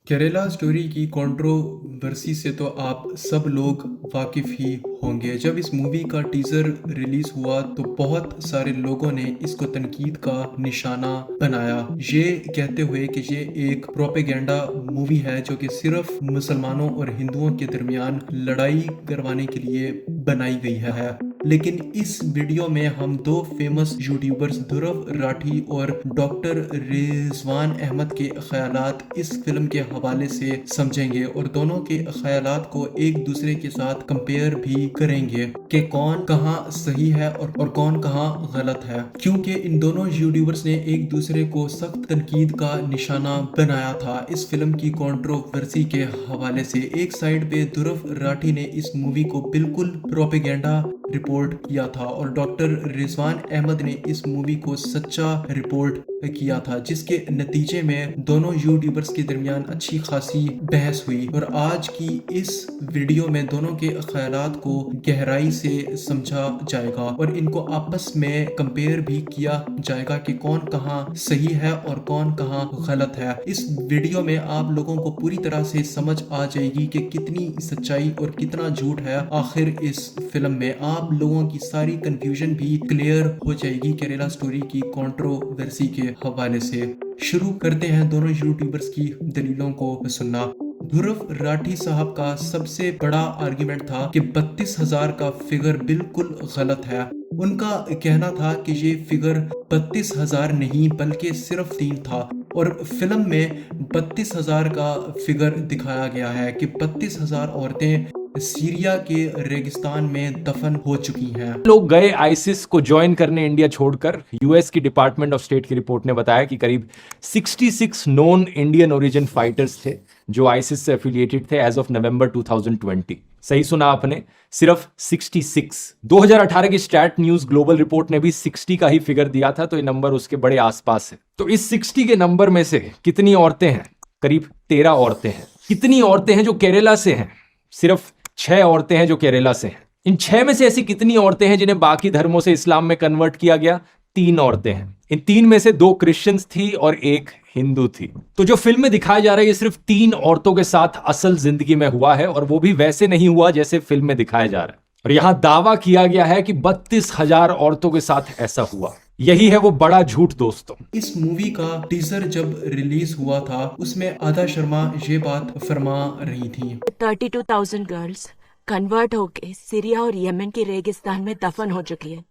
Kerala story की controversy से तो आप सब लोग वाकिफ ही होंगे। जब इस मूवी का टीजर रिलीज हुआ तो बहुत सारे लोगों ने इसको तनकीद का निशाना बनाया, ये कहते हुए कि ये एक प्रोपेगेंडा मूवी है जो कि सिर्फ मुसलमानों और हिंदुओं के दरमियान लड़ाई करवाने के लिए बनाई गई है। लेकिन इस वीडियो में हम दो फेमस यूट्यूबर्स ध्रुव राठी और डॉक्टर रिजवान अहमद के ख्यालात इस फिल्म के हवाले से समझेंगे और दोनों के ख्यालात को एक दूसरे के साथ कंपेयर भी करेंगे कि कौन कहाँ सही है और कौन कहाँ गलत है, क्योंकि इन दोनों यूट्यूबर्स ने एक दूसरे को सख्त तनकीद का निशाना बनाया था इस फिल्म की कंट्रोवर्सी के हवाले से। एक साइड पे ध्रुव राठी ने इस मूवी को बिल्कुल प्रोपेगेंडा रिपोर्ट किया था और डॉक्टर रिजवान अहमद ने इस मूवी को सच्चा रिपोर्ट किया था, जिसके नतीजे में दोनों यूट्यूबर्स के दरमियान अच्छी खासी बहस हुई। और आज की इस वीडियो में दोनों के ख्यालात को गहराई से समझा जाएगा और इनको आपस में कंपेयर भी किया जाएगा कि कौन कहाँ सही है और कौन कहाँ गलत है। इस वीडियो में आप लोगों को पूरी तरह से समझ आ जाएगी कि कितनी सच्चाई और कितना झूठ है आखिर इस फिल्म में। आप लोगों की सारी कंफ्यूजन भी क्लियर हो जाएगी केरला स्टोरी की कंट्रोवर्सी के हवाले से। शुरू करते हैं दोनों यूट्यूबर्स की दलीलों को सुनना। ध्रुव राठी साहब का सबसे बड़ा आर्गुमेंट था कि 32,000 का फिगर बिल्कुल गलत है। उनका कहना था कि ये फिगर 32,000 नहीं बल्कि सिर्फ 3 था और फिल्म में 32,000 का फिगर दिखाया गया है कि 32,000 औरतें सीरिया के रेगिस्तान में दफन हो चुकी हैं। लोग गए आईसिस को ज्वाइन करने इंडिया छोड़कर। यूएस की डिपार्टमेंट ऑफ स्टेट की रिपोर्ट ने बताया कि करीब 66 नॉन इंडियन ओरिजिन फाइटर्स थे जो आईसिस से एफिलिएटेड थे एज ऑफ नवंबर 2020। सही सुना आपने, सिर्फ 66। 2018 की स्टैट न्यूज ग्लोबल रिपोर्ट ने भी 60 का ही फिगर दिया था, तो ये नंबर उसके बड़े आसपास है। तो इस 60 के नंबर में से कितनी औरतें हैं? करीब 13 औरतें हैं। कितनी औरतें हैं जो केरला से हैं? सिर्फ 6 औरतें हैं जो केरला से हैं। इन 6 में से ऐसी कितनी औरतें हैं जिन्हें बाकी धर्मों से इस्लाम में कन्वर्ट किया गया? 3 औरतें हैं। इन 3 में से 2 क्रिश्चियंस थी और 1 हिंदू थी। तो जो फिल्म में दिखाया जा रहा है ये सिर्फ 3 औरतों के साथ असल जिंदगी में हुआ है और वो भी वैसे नहीं हुआ जैसे फिल्म में दिखाया जा रहा है। और यहां दावा किया गया है कि 32,000 औरतों के साथ ऐसा हुआ। यही है वो बड़ा झूठ दोस्तों। इस मूवी का टीजर जब रिलीज हुआ था उसमें आदा शर्मा ये बात फरमा रही थी। 32,000 गर्ल्स कन्वर्ट होके सीरिया और यमन के रेगिस्तान में दफन हो चुकी है।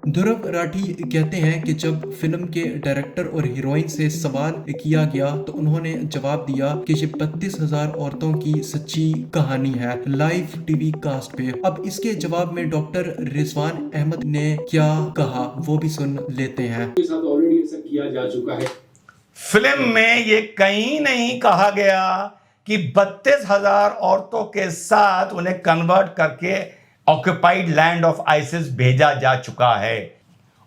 ध्रुव राठी कहते हैं कि जब फिल्म के डायरेक्टर और हीरोइन से सवाल किया गया तो उन्होंने जवाब दिया कि ये 32,000 औरतों की सच्ची कहानी है लाइव टीवी कास्ट पे। अब इसके जवाब में डॉक्टर रिजवान अहमद ने क्या कहा वो भी सुन लेते हैं। ऑलरेडी ऐसा किया जा चुका है। फिल्म में ये कहीं नहीं कहा गया कि 32,000 औरतों के साथ उन्हें कन्वर्ट करके ऑक्युपाइड लैंड ऑफ आइसिस भेजा जा चुका है।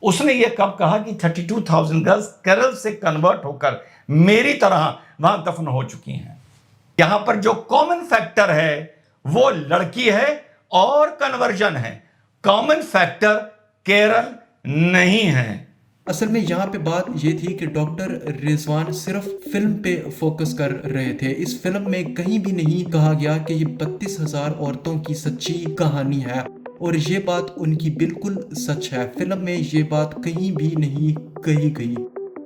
उसने ये कब कहा कि 32,000 गर्ल्स केरल से कन्वर्ट होकर मेरी तरह वहां दफन हो चुकी हैं। यहां पर जो कॉमन फैक्टर है वो लड़की है और कन्वर्जन है। कॉमन फैक्टर केरल नहीं है। असल में यहाँ पे बात ये थी कि डॉक्टर रिजवान सिर्फ फिल्म पे फोकस कर रहे थे। इस फिल्म में कहीं भी नहीं कहा गया कि ये 32,000 औरतों की सच्ची कहानी है और ये बात उनकी बिल्कुल सच है। फिल्म में ये बात कहीं भी नहीं कही गई।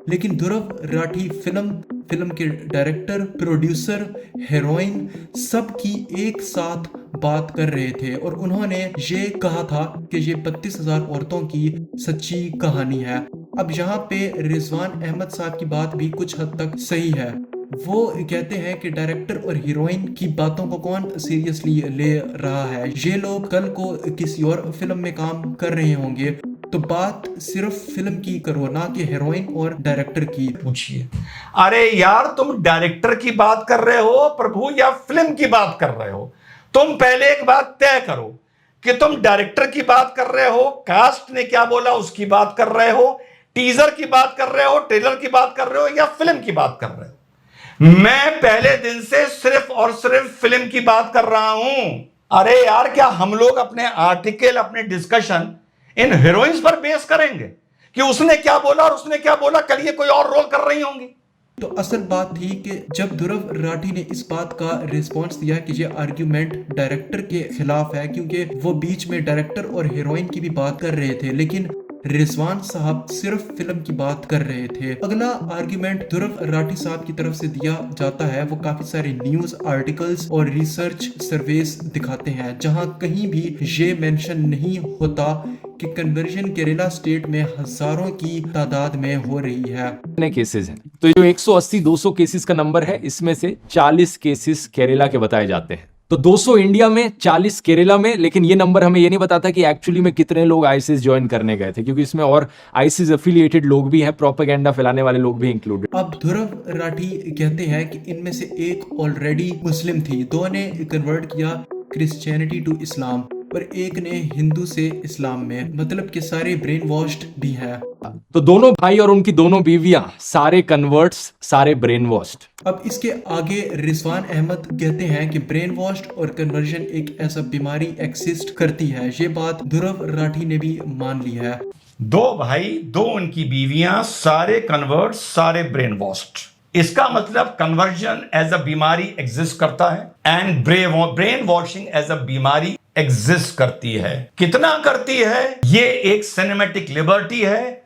लेकिन ध्रुव राठी फिल्म के डायरेक्टर, प्रोड्यूसर, हीरोइन सबकी एक साथ बात कर रहे थे और उन्होंने ये कहा था कि ये 32,000 औरतों की सच्ची कहानी है। अब यहाँ पे रिजवान अहमद साहब की बात भी कुछ हद तक सही है। वो कहते हैं कि डायरेक्टर और हीरोइन की बातों को कौन सीरियसली ले रहा है। ये लोग कल को किसी और फिल्म में काम कर रहे होंगे तो बात सिर्फ फिल्म की करो, ना कि हीरोइन और डायरेक्टर की। पूछिए, अरे यार तुम डायरेक्टर की बात कर रहे हो प्रभु या फिल्म की बात कर रहे हो? तुम पहले एक बात तय करो कि तुम डायरेक्टर की बात कर रहे हो, कास्ट ने क्या बोला उसकी बात कर रहे हो, टीजर की बात कर रहे हो, ट्रेलर की बात कर रहे हो या फिल्म की बात कर रहे हो? मैं पहले दिन से सिर्फ और सिर्फ फिल्म की बात कर रहा हूं। अरे यार क्या हम लोग अपने आर्टिकल, अपने डिस्कशन इन हीरोइंस पर बेस करेंगे कि उसने क्या बोला और उसने क्या बोला? कल ये कोई और रोल कर रही होंगी। तो असल बात थी कि जब ध्रुव राठी ने इस बात का रिस्पॉन्स दिया कि ये आर्ग्यूमेंट डायरेक्टर के खिलाफ है, क्योंकि वो बीच में डायरेक्टर और हीरोइन की भी बात कर रहे थे, लेकिन रिजवान साहब सिर्फ फिल्म की बात कर रहे थे। अगला आर्ग्यूमेंट ध्रुव राठी साहब की तरफ से दिया जाता है, वो काफी सारे न्यूज आर्टिकल्स और रिसर्च सर्वेस दिखाते हैं, जहां कहीं भी ये मेंशन नहीं होता कि कन्वर्जन केरला स्टेट में हजारों की तादाद में हो रही है। कितने केसेस हैं? तो जो 180-200 केसेस का नंबर है, इसमें से 40 केसेस केरला के बताए जाते हैं। तो 200 इंडिया में, 40 केरला में, लेकिन ये नंबर हमें ये नहीं बताता कि एक्चुअली में कितने लोग आईसिस ज्वाइन करने गए थे, क्योंकि इसमें और आईसिस एफिलिएटेड लोग भी हैं, प्रोपेगेंडा फैलाने वाले लोग भी इंक्लूडेड। अब ध्रुव राठी कहते हैं कि इनमें से एक ऑलरेडी मुस्लिम थी, दो ने कन्वर्ट किया क्रिश्चियनिटी टू इस्लाम और एक ने हिंदू से इस्लाम में, मतलब कि सारे ब्रेन वॉश्ड भी हैं। तो दोनों भाई और उनकी दोनों बीवियां सारे कन्वर्ट्स, सारे ब्रेन वॉश्ड। अब इसके आगे रिजवान अहमद कहते हैं कि ब्रेन वॉश्ड और कन्वर्जन एक ऐसा बीमारी एग्जिस्ट करती है। ये बात ध्रुव राठी ने भी मान ली है। दो भाई, दो उनकी बीवियां, सारे कन्वर्ट, सारे ब्रेन वॉश्ड। इसका मतलब कन्वर्जन एज अ बीमारी एग्जिस्ट करता है and brainwashing as a बीमारी एग्जिस्ट करती है। कितना करती है? ये एक सिनेमैटिक लिबर्टी है।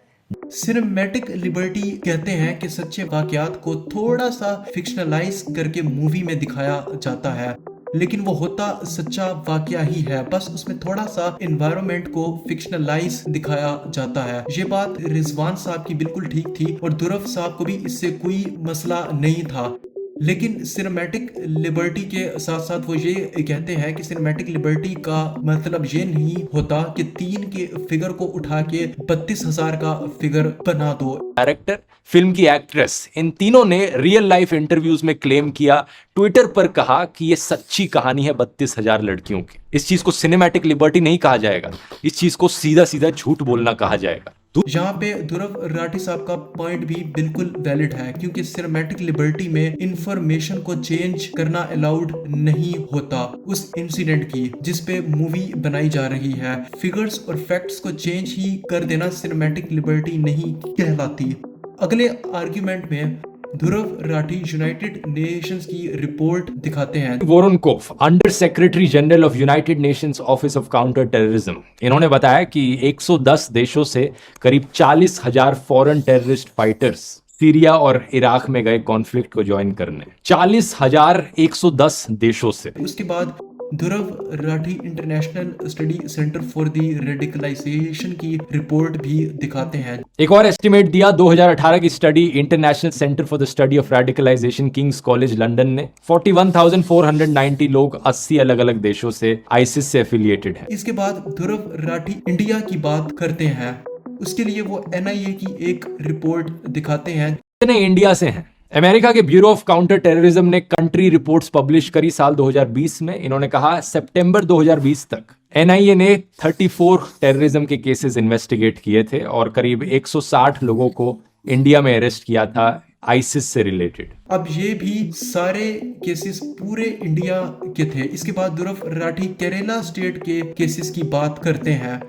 सिनेमैटिक लिबर्टी कहते हैं कि सच्चे वाकयात को थोड़ा सा फिक्शनलाइज करके मूवी में दिखाया जाता है, लेकिन वो होता सच्चा वाकया ही है, बस उसमें थोड़ा सा एनवायरनमेंट को फिक्शनलाइज दिखाया जाता है। ये बात रिजवान साहब की बिल्कुल ठीक थी और ध्रुव साहब को भी इससे कोई मसला नहीं था, लेकिन सिनेमैटिक लिबर्टी के साथ साथ वो ये कहते हैं कि सिनेमैटिक लिबर्टी का मतलब ये नहीं होता कि 3 के फिगर को उठा के 32,000 का फिगर बना दो। डायरेक्टर, फिल्म की एक्ट्रेस, इन तीनों ने रियल लाइफ इंटरव्यूज में क्लेम किया, ट्विटर पर कहा कि ये सच्ची कहानी है 32,000 लड़कियों की। इस चीज को सिनेमैटिक लिबर्टी नहीं कहा जाएगा, इस चीज को सीधा सीधा झूठ बोलना कहा जाएगा। यहाँ पे ध्रुव राठी साहब का पॉइंट भी बिल्कुल वैलिड है, क्योंकि सिनेमैटिक लिबर्टी में इंफॉर्मेशन को चेंज करना अलाउड नहीं होता। उस इंसिडेंट की जिस पे मूवी बनाई जा रही है, फिगर्स और फैक्ट्स को चेंज ही कर देना सिनेमैटिक लिबर्टी नहीं कहलाती। अगले आर्ग्यूमेंट में ध्रुव राठी यूनाइटेड नेशंस की रिपोर्ट दिखाते हैं। Voronkov, under secretary general of United Nations office of counter terrorism, इन्होंने बताया कि 110 देशों से करीब 40,000 फॉरेन टेररिस्ट फाइटर्स सीरिया और इराक में गए कॉन्फ्लिक्ट को ज्वाइन करने। 40,000 110 देशों से। उसके बाद Dhruv Rathee International Study Centre for the Radicalisation की रिपोर्ट भी दिखाते हैं। एक और एस्टिमेट दिया 2018 की study International Centre for the Study of Radicalisation, King's College London ने 41,490 लोग 80 अलग अलग देशों से आईसिस से एफिलिएटेड हैं। इसके बाद ध्रुव राठी इंडिया की बात करते हैं। उसके लिए वो NIA की एक रिपोर्ट दिखाते हैं। कितने इंडिया से हैं? अमेरिका के ब्यूरो ऑफ काउंटर टेररिज्म ने कंट्री रिपोर्ट्स पब्लिश करी साल 2020 में। इन्होंने कहा सितंबर 2020 तक NIA ने 34 टेररिज्म के केसेस इन्वेस्टिगेट किए थे और करीब 160 लोगों को इंडिया में अरेस्ट किया था आईसिस से रिलेटेड। अब ये भी सारे केसेस पूरे इंडिया के थे। इसके बाद ध्रुव राठी केरला स्टेट के केसेस की बात करते हैं।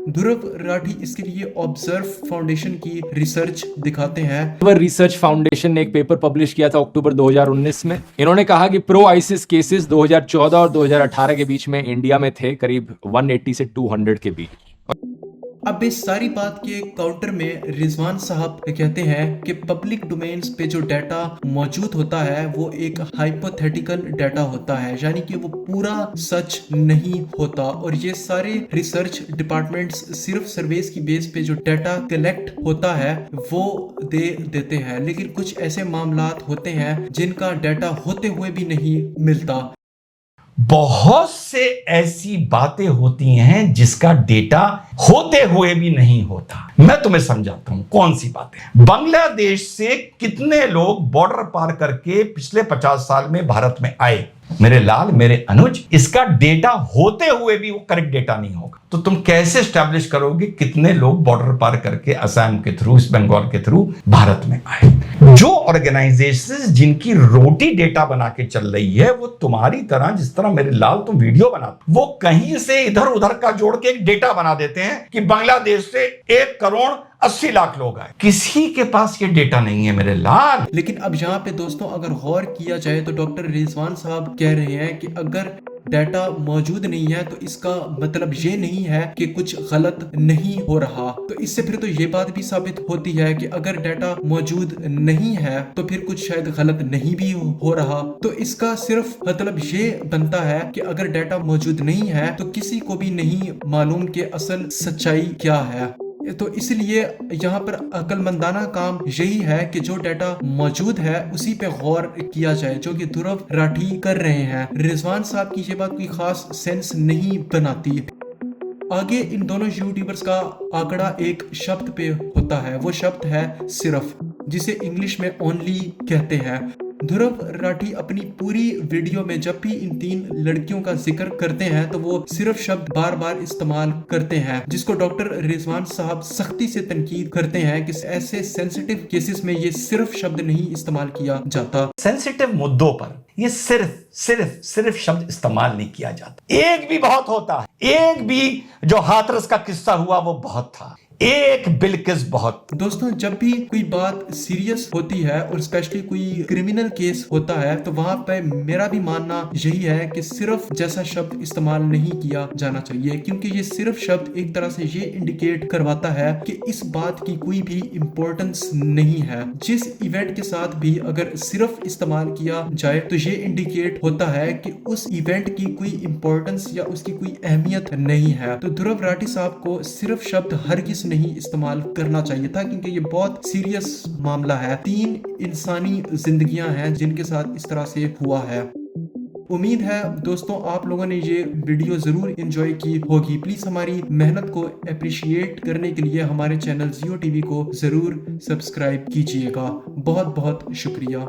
ध्रुव राठी इसके लिए ऑब्जर्व फाउंडेशन की रिसर्च दिखाते हैं। रिसर्च फाउंडेशन ने एक पेपर पब्लिश किया था अक्टूबर 2019 में। इन्होंने कहा कि प्रो आईसिस केसेस 2014 और 2018 के बीच में इंडिया में थे करीब 180 से 200 के बीच। अब इस सारी बात के काउंटर में रिजवान साहब कहते हैं कि पब्लिक डोमेन्स पे जो डाटा मौजूद होता है वो एक हाइपोथेटिकल डाटा होता है, यानी कि वो पूरा सच नहीं होता। और ये सारे रिसर्च डिपार्टमेंट्स सिर्फ सर्वेस की बेस पे जो डाटा कलेक्ट होता है वो दे देते हैं, लेकिन कुछ ऐसे मामलात होते हैं जिनका डाटा होते हुए भी नहीं मिलता। बहुत से ऐसी बातें होती हैं जिसका डेटा होते हुए भी नहीं होता। मैं तुम्हें समझाता हूं कौन सी बातें। बांग्लादेश से कितने लोग बॉर्डर पार करके पिछले 50 साल में भारत में आए? मेरे लाल, मेरे अनुज, इसका डेटा होते हुए भी वो करेक्ट डेटा नहीं होगा। तो तुम कैसे स्टैब्लिश करोगे कितने लोग बॉर्डर पार करके असम के थ्रू, इस बंगाल के थ्रू भारत में आए? जो ऑर्गेनाइजेशंस जिनकी रोटी डेटा बना के चल रही है, वो तुम्हारी तरह, जिस तरह मेरे लाल तुम वीडियो बनाते, वो कहीं से इधर उधर का जोड़ के एक डेटा बना देते हैं कि बांग्लादेश से 1 करोड़ 80 लाख लोग आए, किसी के पास ये डेटा नहीं है मेरे लाल। लेकिन अब यहाँ पे दोस्तों अगर गौर किया जाए तो डॉक्टर रिजवान साहब कह रहे हैं कि अगर डाटा मौजूद नहीं है तो इसका मतलब ये नहीं है कि कुछ गलत नहीं हो रहा। तो इससे फिर तो ये बात भी साबित होती है कि अगर डाटा मौजूद नहीं है तो फिर कुछ शायद गलत नहीं भी हो रहा। तो इसका सिर्फ मतलब ये बनता है कि अगर डाटा मौजूद नहीं है तो किसी को भी नहीं मालूम कि असल सच्चाई क्या है। तो इसलिए यहाँ पर अक्लमंदाना काम यही है कि जो डाटा मौजूद है उसी पे गौर किया जाए, जो कि ध्रुव राठी कर रहे हैं। रिजवान साहब की ये बात कोई खास सेंस नहीं बनाती। आगे इन दोनों यूट्यूबर्स का आंकड़ा एक शब्द पे होता है, वो शब्द है सिर्फ, जिसे इंग्लिश में ओनली कहते हैं। ध्रुव राठी अपनी पूरी वीडियो में जब भी इन 3 लड़कियों का जिक्र करते हैं तो वो सिर्फ शब्द बार बार इस्तेमाल करते हैं, जिसको डॉक्टर रिजवान साहब सख्ती से तनकीद करते हैं कि ऐसे सेंसिटिव केसेस में ये सिर्फ शब्द नहीं इस्तेमाल किया जाता। सेंसिटिव मुद्दों पर ये सिर्फ शब्द इस्तेमाल नहीं किया जाता। एक भी बहुत होता है, एक भी जो हाथरस का किस्सा हुआ वो बहुत था, एक बिल्किस बहुत। दोस्तों जब भी कोई बात सीरियस होती है और स्पेशली कोई क्रिमिनल केस होता है तो वहां पे मेरा भी मानना यही है कि सिर्फ जैसा शब्द इस्तेमाल नहीं किया जाना चाहिए, क्योंकि ये सिर्फ शब्द एक तरह से ये इंडिकेट करवाता है कि इस बात की कोई भी इम्पोर्टेंस नहीं है। जिस इवेंट के साथ भी अगर सिर्फ इस्तेमाल किया जाए तो ये इंडिकेट होता है कि उस इवेंट की कोई इम्पोर्टेंस या उसकी कोई अहमियत नहीं है। तो ध्रुव राठी साहब को सिर्फ शब्द हरगिज नहीं इस्तेमाल करना चाहिए था, क्योंकि ये बहुत सीरियस मामला है। 3 इंसानी जिंदगियां हैं जिनके साथ इस तरह से हुआ है। उम्मीद है दोस्तों आप लोगों ने ये वीडियो जरूर एंजॉय की होगी। प्लीज हमारी मेहनत को अप्रिशिएट करने के लिए हमारे चैनल जियो टीवी को जरूर सब्सक्राइब कीजिएगा। बहुत बहुत शुक्रिया।